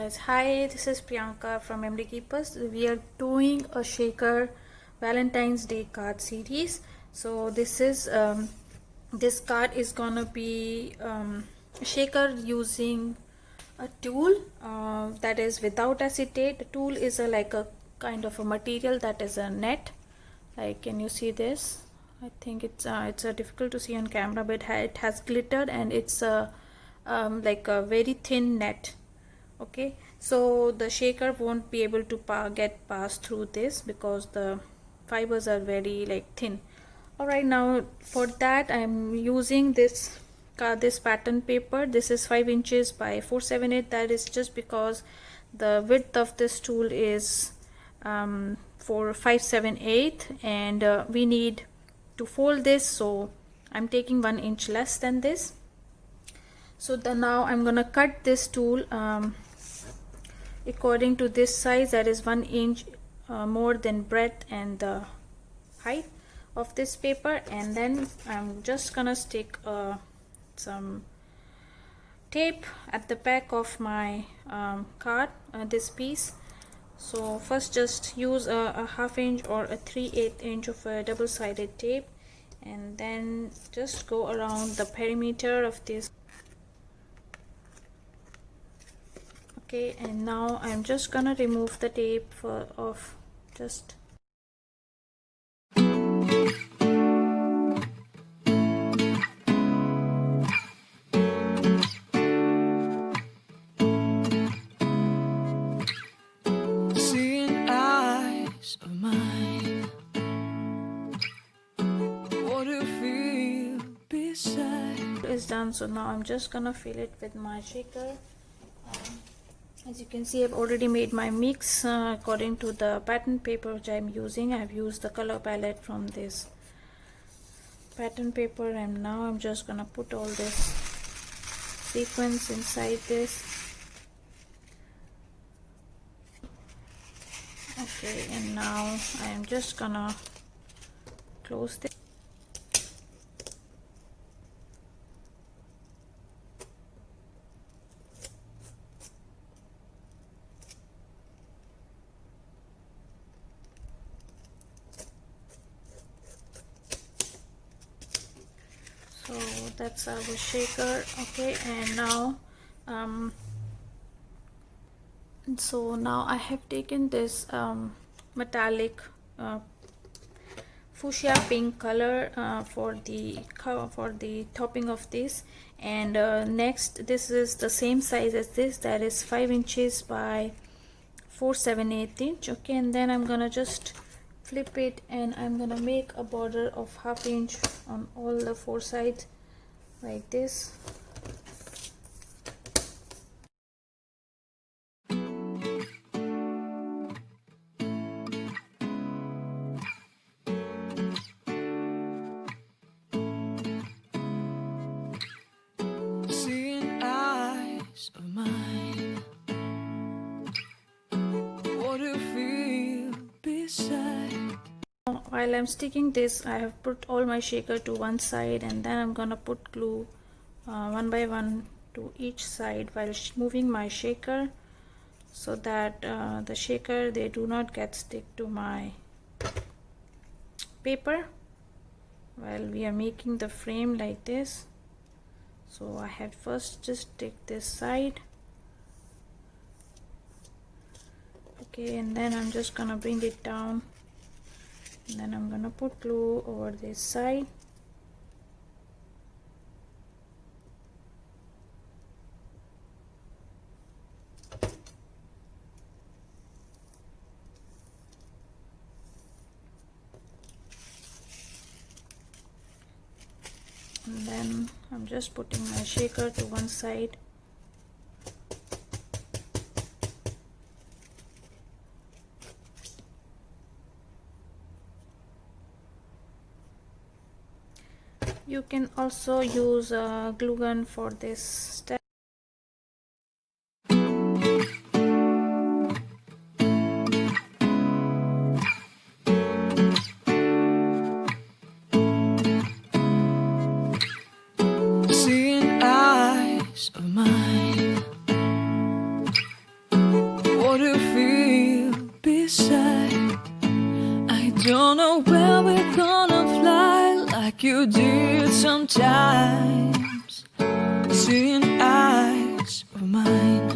guys, hi, this is Priyanka from MD Keepers. We are doing a shaker Valentine's Day card series. So this card is gonna be a shaker using a tool that is without acetate. The tool is like a kind of a material that is a net. Like, can you see this? I think it's difficult to see on camera, but it has glittered and it's like a very thin net. Okay, so the shaker won't be able to get passed through this because the fibers are very like thin. All right, now for that I'm using this pattern paper. This is 5 inches by 478. That is just because the width of this tool is for 578, and we need to fold this, so I'm taking 1 inch less than this. So now I'm gonna cut this tool according to this size, that is 1 inch more than breadth and the height of this paper. And then I'm just gonna stick some tape at the back of my card, this piece. So first just use a 1/2 inch or a 3/8 inch of a double-sided tape, and then just go around the perimeter of this. Okay, and now I'm just gonna remove the tape of just seeing eyes of mine, what do you feel beside is done. So now I'm just gonna fill it with my shaker. As you can see, I've already made my mix according to the pattern paper which I'm using. I've used the color palette from this pattern paper, and now I'm just gonna put all this sequence inside this. Okay, and now I'm just gonna close this. So that's our shaker. Okay, and now so now I have taken this metallic fuchsia pink color for the topping of this, and next, this is the same size as this, that is 5 inches by 478 inch. Okay, and then I'm gonna just flip it, and I'm gonna make a border of 1/2 inch on all the 4 sides like this. seeing eyes of mine, what do you feel beside? While I'm sticking this, I have put all my shaker to one side, and then I'm gonna put glue one by one to each side while moving my shaker, so that the shaker, they do not get stick to my paper while we are making the frame like this. So I had first just take this side. Okay, and then I'm just gonna bring it down, and then I'm gonna put glue over this side. And then I'm just putting my shaker to one side. You can also use a glue gun for this step. Seeing eyes of mine, like you did sometimes, seeing eyes of mine.